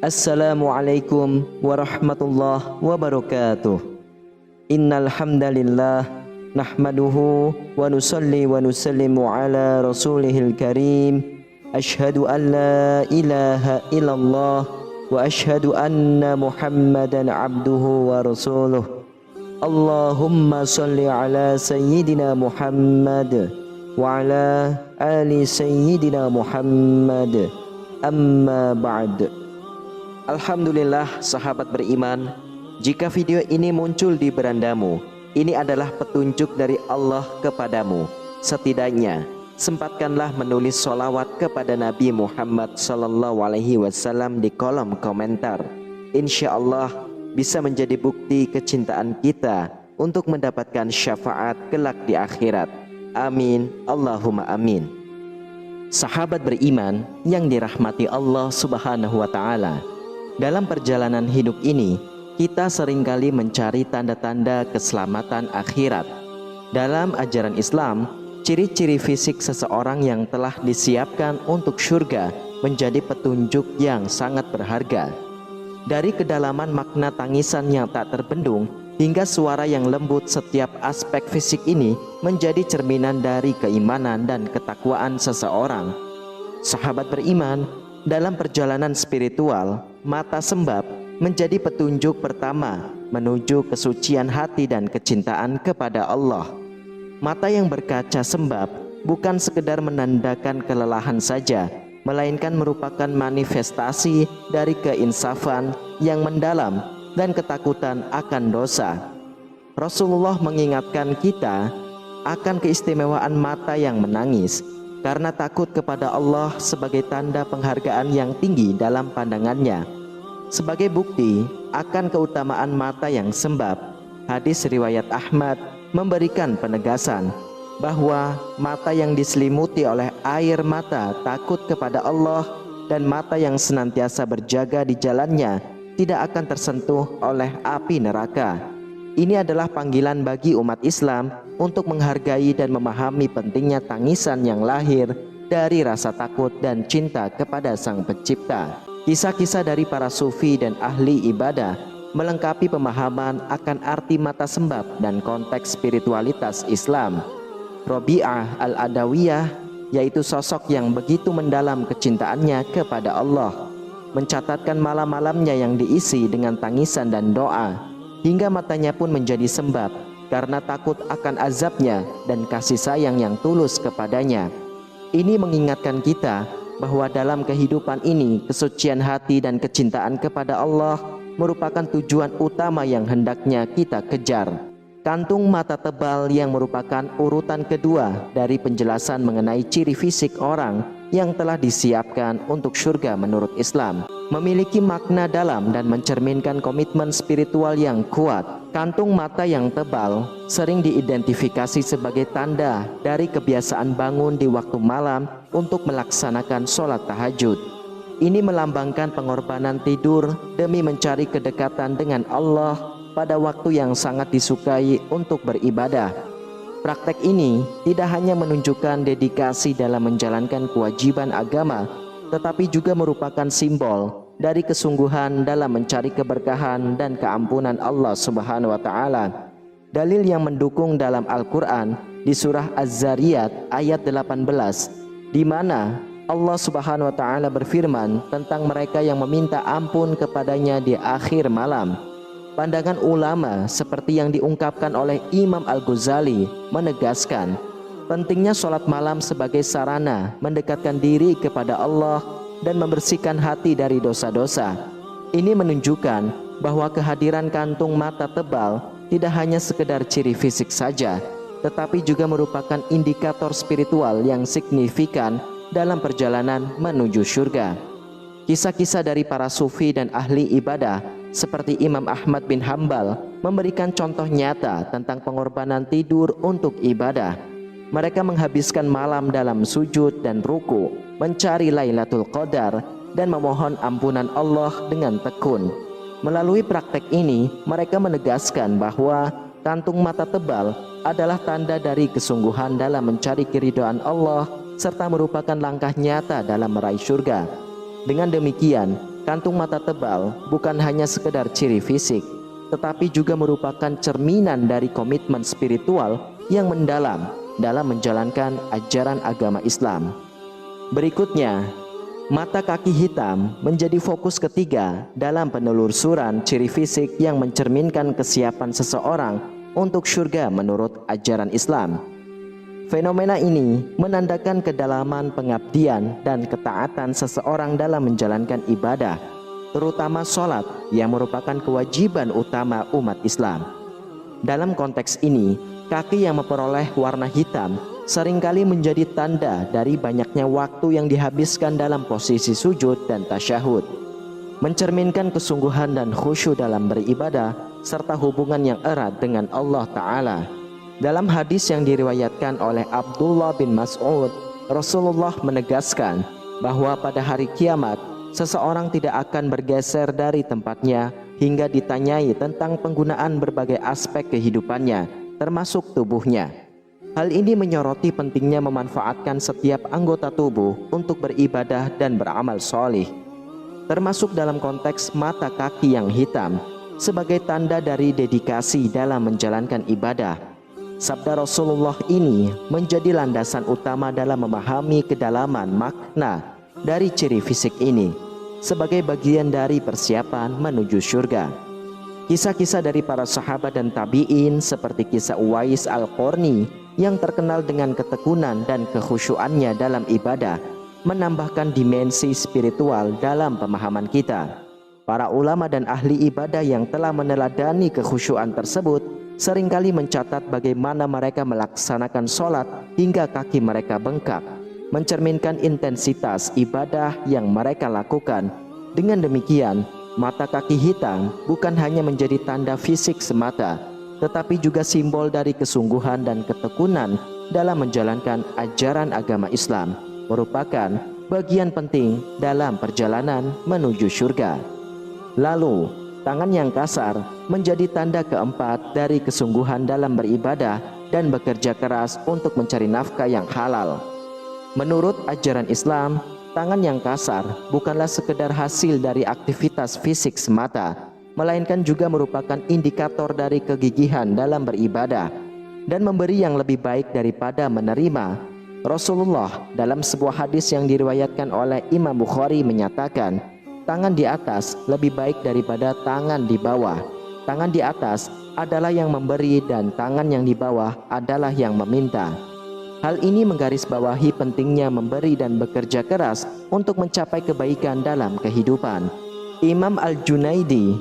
Assalamualaikum warahmatullahi wabarakatuh. Innal hamdalillah nahmaduhu wa nusalli wa nusallimu ala rasulihil karim. Asyhadu an la ilaha illallah wa asyhadu anna Muhammadan abduhu wa rasuluh. Allahumma salli ala sayyidina Muhammad wa ala ali sayyidina Muhammad. Amma ba'd. Alhamdulillah sahabat beriman, jika video ini muncul di berandamu, ini adalah petunjuk dari Allah kepadamu. Setidaknya sempatkanlah menulis sholawat kepada Nabi Muhammad SAW di kolom komentar. Insya Allah bisa menjadi bukti kecintaan kita untuk mendapatkan syafaat kelak di akhirat. Amin, Allahumma amin. Sahabat beriman yang dirahmati Allah Subhanahu wa Ta'ala, dalam perjalanan hidup ini, kita seringkali mencari tanda-tanda keselamatan akhirat. Dalam ajaran Islam, ciri-ciri fisik seseorang yang telah disiapkan untuk surga menjadi petunjuk yang sangat berharga. Dari kedalaman makna tangisan yang tak terbendung hingga suara yang lembut, setiap aspek fisik ini menjadi cerminan dari keimanan dan ketakwaan seseorang. Sahabat beriman, dalam perjalanan spiritual, mata sembab menjadi petunjuk pertama menuju kesucian hati dan kecintaan kepada Allah. Mata yang berkaca sembab bukan sekedar menandakan kelelahan saja, melainkan merupakan manifestasi dari keinsafan yang mendalam dan ketakutan akan dosa. Rasulullah mengingatkan kita akan keistimewaan mata yang menangis, karena takut kepada Allah sebagai tanda penghargaan yang tinggi dalam pandangannya. Sebagai bukti akan keutamaan mata yang sembab, hadis riwayat Ahmad memberikan penegasan bahwa mata yang diselimuti oleh air mata takut kepada Allah dan mata yang senantiasa berjaga di jalannya tidak akan tersentuh oleh api neraka. Ini adalah panggilan bagi umat Islam untuk menghargai dan memahami pentingnya tangisan yang lahir dari rasa takut dan cinta kepada Sang Pencipta. Kisah-kisah dari para sufi dan ahli ibadah melengkapi pemahaman akan arti mata sembab dan konteks spiritualitas Islam. Robi'ah al-Adawiyah, yaitu sosok yang begitu mendalam kecintaannya kepada Allah, mencatatkan malam-malamnya yang diisi dengan tangisan dan doa, hingga matanya pun menjadi sembab karena takut akan azabnya dan kasih sayang yang tulus kepadanya. Ini mengingatkan kita bahwa dalam kehidupan ini kesucian hati dan kecintaan kepada Allah merupakan tujuan utama yang hendaknya kita kejar. Kantung mata tebal yang merupakan urutan kedua dari penjelasan mengenai ciri fisik orang yang telah disiapkan untuk surga menurut Islam memiliki makna dalam dan mencerminkan komitmen spiritual yang kuat. Kantung mata yang tebal sering diidentifikasi sebagai tanda dari kebiasaan bangun di waktu malam untuk melaksanakan sholat tahajud. Ini melambangkan pengorbanan tidur demi mencari kedekatan dengan Allah pada waktu yang sangat disukai untuk beribadah. Praktek ini tidak hanya menunjukkan dedikasi dalam menjalankan kewajiban agama, tetapi juga merupakan simbol dari kesungguhan dalam mencari keberkahan dan keampunan Allah Subhanahu wa Ta'ala. Dalil yang mendukung dalam Al-Quran di surah Az-Zariyat ayat 18, di mana Allah Subhanahu wa Ta'ala berfirman tentang mereka yang meminta ampun kepadanya di akhir malam. Pandangan ulama seperti yang diungkapkan oleh Imam Al-Ghazali menegaskan pentingnya sholat malam sebagai sarana mendekatkan diri kepada Allah dan membersihkan hati dari dosa-dosa. Ini menunjukkan bahwa kehadiran kantung mata tebal tidak hanya sekedar ciri fisik saja, tetapi juga merupakan indikator spiritual yang signifikan dalam perjalanan menuju surga. Kisah-kisah dari para sufi dan ahli ibadah seperti Imam Ahmad bin Hambal memberikan contoh nyata tentang pengorbanan tidur untuk ibadah. Mereka menghabiskan malam dalam sujud dan ruku, mencari Lailatul Qadar dan memohon ampunan Allah dengan tekun. Melalui praktek ini, mereka menegaskan bahwa kantung mata tebal adalah tanda dari kesungguhan dalam mencari keridhaan Allah serta merupakan langkah nyata dalam meraih surga. Dengan demikian, kantung mata tebal bukan hanya sekedar ciri fisik, tetapi juga merupakan cerminan dari komitmen spiritual yang mendalam dalam menjalankan ajaran agama Islam. Berikutnya, mata kaki hitam menjadi fokus ketiga dalam penelusuran ciri fisik yang mencerminkan kesiapan seseorang untuk surga menurut ajaran Islam. Fenomena ini menandakan kedalaman pengabdian dan ketaatan seseorang dalam menjalankan ibadah, terutama sholat yang merupakan kewajiban utama umat Islam. Dalam konteks ini, kaki yang memperoleh warna hitam seringkali menjadi tanda dari banyaknya waktu yang dihabiskan dalam posisi sujud dan tasyahud, mencerminkan kesungguhan dan khusyuk dalam beribadah serta hubungan yang erat dengan Allah Ta'ala. Dalam hadis yang diriwayatkan oleh Abdullah bin Mas'ud, Rasulullah menegaskan bahwa pada hari kiamat seseorang tidak akan bergeser dari tempatnya hingga ditanyai tentang penggunaan berbagai aspek kehidupannya, termasuk tubuhnya. Hal ini menyoroti pentingnya memanfaatkan setiap anggota tubuh untuk beribadah dan beramal solih, termasuk dalam konteks mata kaki yang hitam sebagai tanda dari dedikasi dalam menjalankan ibadah. Sabda Rasulullah ini menjadi landasan utama dalam memahami kedalaman makna dari ciri fisik ini sebagai bagian dari persiapan menuju surga. Kisah-kisah dari para sahabat dan tabi'in seperti kisah Uwais Al-Qarni yang terkenal dengan ketekunan dan kekhusyuannya dalam ibadah menambahkan dimensi spiritual dalam pemahaman kita. Para ulama dan ahli ibadah yang telah meneladani kekhusyuan tersebut seringkali mencatat bagaimana mereka melaksanakan sholat hingga kaki mereka bengkak, mencerminkan intensitas ibadah yang mereka lakukan. Dengan demikian, mata kaki hitam bukan hanya menjadi tanda fisik semata, tetapi juga simbol dari kesungguhan dan ketekunan dalam menjalankan ajaran agama Islam, merupakan bagian penting dalam perjalanan menuju surga. Lalu, tangan yang kasar menjadi tanda keempat dari kesungguhan dalam beribadah dan bekerja keras untuk mencari nafkah yang halal. Menurut ajaran Islam, tangan yang kasar bukanlah sekedar hasil dari aktivitas fisik semata, melainkan juga merupakan indikator dari kegigihan dalam beribadah dan memberi yang lebih baik daripada menerima. Rasulullah dalam sebuah hadis yang diriwayatkan oleh Imam Bukhari menyatakan, tangan di atas lebih baik daripada tangan di bawah. Tangan di atas adalah yang memberi dan tangan yang di bawah adalah yang meminta. Hal ini menggarisbawahi pentingnya memberi dan bekerja keras untuk mencapai kebaikan dalam kehidupan. Imam Al-Junaidi,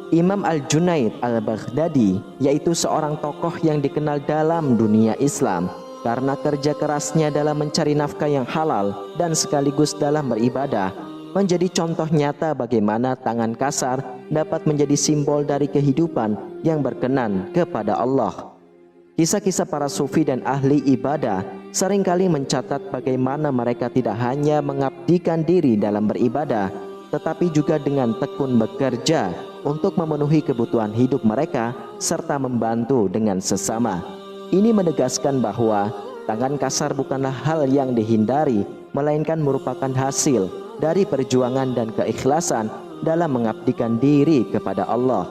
Imam Al-Junaid Al-Baghdadi yaitu seorang tokoh yang dikenal dalam dunia Islam karena kerja kerasnya dalam mencari nafkah yang halal dan sekaligus dalam beribadah, menjadi contoh nyata bagaimana tangan kasar dapat menjadi simbol dari kehidupan yang berkenan kepada Allah. Kisah-kisah para sufi dan ahli ibadah seringkali mencatat bagaimana mereka tidak hanya mengabdikan diri dalam beribadah, tetapi juga dengan tekun bekerja untuk memenuhi kebutuhan hidup mereka serta membantu dengan sesama. Ini menegaskan bahwa tangan kasar bukanlah hal yang dihindari, melainkan merupakan hasil dari perjuangan dan keikhlasan dalam mengabdikan diri kepada Allah.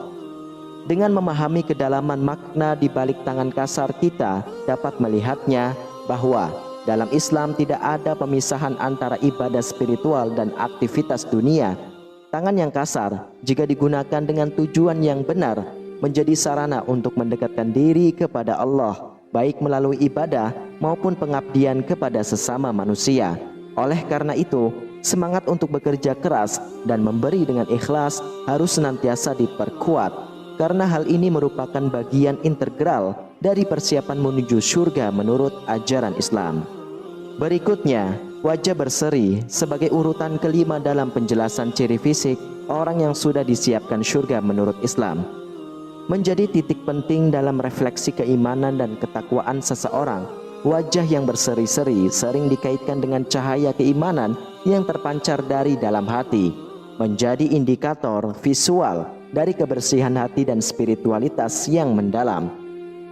Dengan memahami kedalaman makna di balik tangan kasar, kita dapat melihatnya bahwa dalam Islam tidak ada pemisahan antara ibadah spiritual dan aktivitas dunia. Tangan yang kasar jika digunakan dengan tujuan yang benar menjadi sarana untuk mendekatkan diri kepada Allah, baik melalui ibadah maupun pengabdian kepada sesama manusia. Oleh karena itu, semangat untuk bekerja keras dan memberi dengan ikhlas harus senantiasa diperkuat, karena hal ini merupakan bagian integral dari persiapan menuju surga menurut ajaran Islam. Berikutnya, wajah berseri sebagai urutan kelima dalam penjelasan ciri fisik orang yang sudah disiapkan surga menurut Islam. Menjadi titik penting dalam refleksi keimanan dan ketakwaan seseorang, wajah yang berseri-seri sering dikaitkan dengan cahaya keimanan yang terpancar dari dalam hati. menjadi indikator visual dari kebersihan hati dan spiritualitas yang mendalam.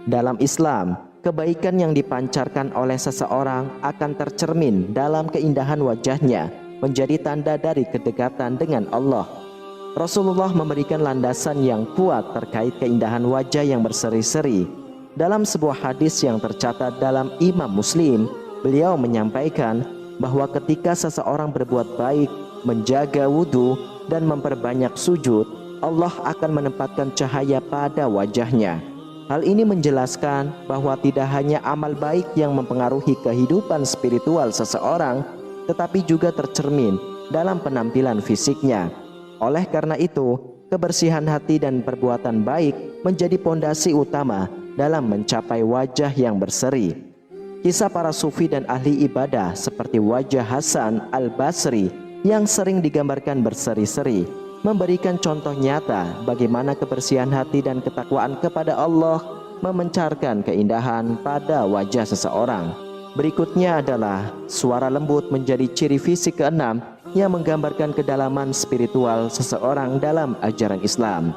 Dalam Islam, kebaikan yang dipancarkan oleh seseorang akan tercermin dalam keindahan wajahnya, menjadi tanda dari kedekatan dengan Allah. Rasulullah memberikan landasan yang kuat terkait keindahan wajah yang berseri-seri. Dalam sebuah hadis yang tercatat dalam Imam Muslim, beliau menyampaikan bahwa ketika seseorang berbuat baik, menjaga wudhu, dan memperbanyak sujud, Allah akan menempatkan cahaya pada wajahnya. Hal ini menjelaskan bahwa tidak hanya amal baik yang mempengaruhi kehidupan spiritual seseorang, tetapi juga tercermin dalam penampilan fisiknya. Oleh karena itu, kebersihan hati dan perbuatan baik menjadi pondasi utama dalam mencapai wajah yang berseri. Kisah para sufi dan ahli ibadah seperti wajah Hasan al-Basri yang sering digambarkan berseri-seri memberikan contoh nyata bagaimana kebersihan hati dan ketakwaan kepada Allah memancarkan keindahan pada wajah seseorang. Berikutnya adalah suara lembut menjadi ciri fisik keenam yang menggambarkan kedalaman spiritual seseorang dalam ajaran Islam.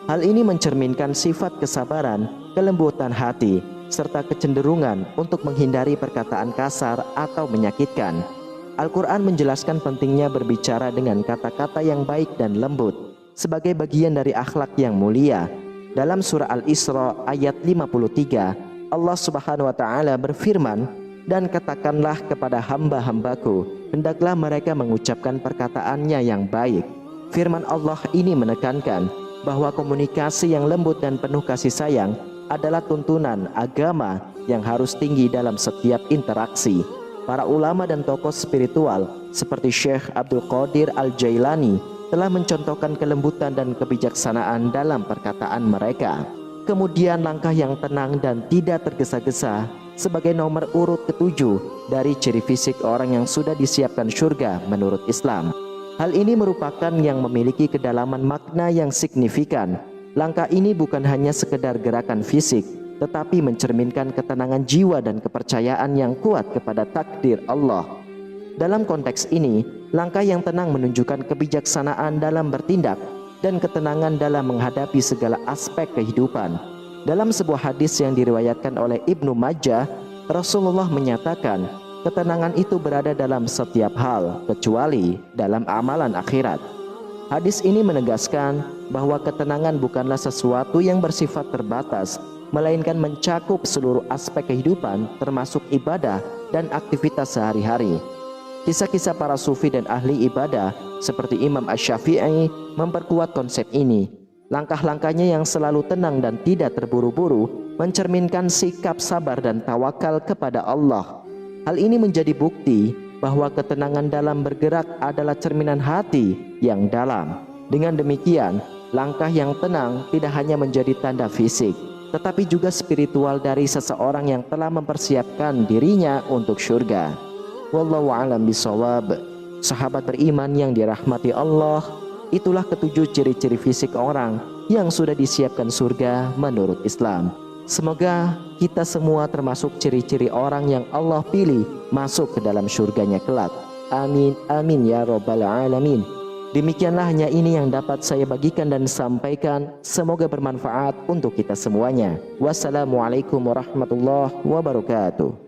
Hal ini mencerminkan sifat kesabaran, kelembutan hati, serta kecenderungan untuk menghindari perkataan kasar atau menyakitkan. Al-Quran menjelaskan pentingnya berbicara dengan kata-kata yang baik dan lembut sebagai bagian dari akhlak yang mulia. Dalam surah Al-Isra ayat 53, Allah Subhanahu wa Ta'ala berfirman, "Dan katakanlah kepada hamba-hambaku, hendaklah mereka mengucapkan perkataannya yang baik." Firman Allah ini menekankan bahwa komunikasi yang lembut dan penuh kasih sayang adalah tuntunan agama yang harus tinggi dalam setiap interaksi. Para ulama dan tokoh spiritual seperti Syekh Abdul Qadir Al-Jailani telah mencontohkan kelembutan dan kebijaksanaan dalam perkataan mereka. Kemudian langkah yang tenang dan tidak tergesa-gesa sebagai nomor urut ketujuh dari ciri fisik orang yang sudah disiapkan surga menurut Islam. Hal ini merupakan yang memiliki kedalaman makna yang signifikan. Langkah ini bukan hanya sekedar gerakan fisik, tetapi mencerminkan ketenangan jiwa dan kepercayaan yang kuat kepada takdir Allah. Dalam konteks ini, langkah yang tenang menunjukkan kebijaksanaan dalam bertindak dan ketenangan dalam menghadapi segala aspek kehidupan. Dalam sebuah hadis yang diriwayatkan oleh Ibnu Majah, Rasulullah menyatakan, ketenangan itu berada dalam setiap hal, kecuali dalam amalan akhirat. Hadis ini menegaskan bahwa ketenangan bukanlah sesuatu yang bersifat terbatas, melainkan mencakup seluruh aspek kehidupan termasuk ibadah dan aktivitas sehari-hari. Kisah-kisah para sufi dan ahli ibadah seperti Imam Asy-Syafi'i memperkuat konsep ini. Langkah-langkahnya yang selalu tenang dan tidak terburu-buru mencerminkan sikap sabar dan tawakal kepada Allah. Hal ini menjadi bukti bahwa ketenangan dalam bergerak adalah cerminan hati yang dalam. Dengan demikian, langkah yang tenang tidak hanya menjadi tanda fisik, tetapi juga spiritual dari seseorang yang telah mempersiapkan dirinya untuk surga. Wallahu a'lam bishawab. Sahabat beriman yang dirahmati Allah, itulah ketujuh ciri-ciri fisik orang yang sudah disiapkan surga menurut Islam. Semoga kita semua termasuk ciri-ciri orang yang Allah pilih masuk ke dalam surganya kelak. Amin, amin ya rabbal alamin. Demikianlah hanya ini yang dapat saya bagikan dan sampaikan. Semoga bermanfaat untuk kita semuanya. Wassalamualaikum warahmatullahi wabarakatuh.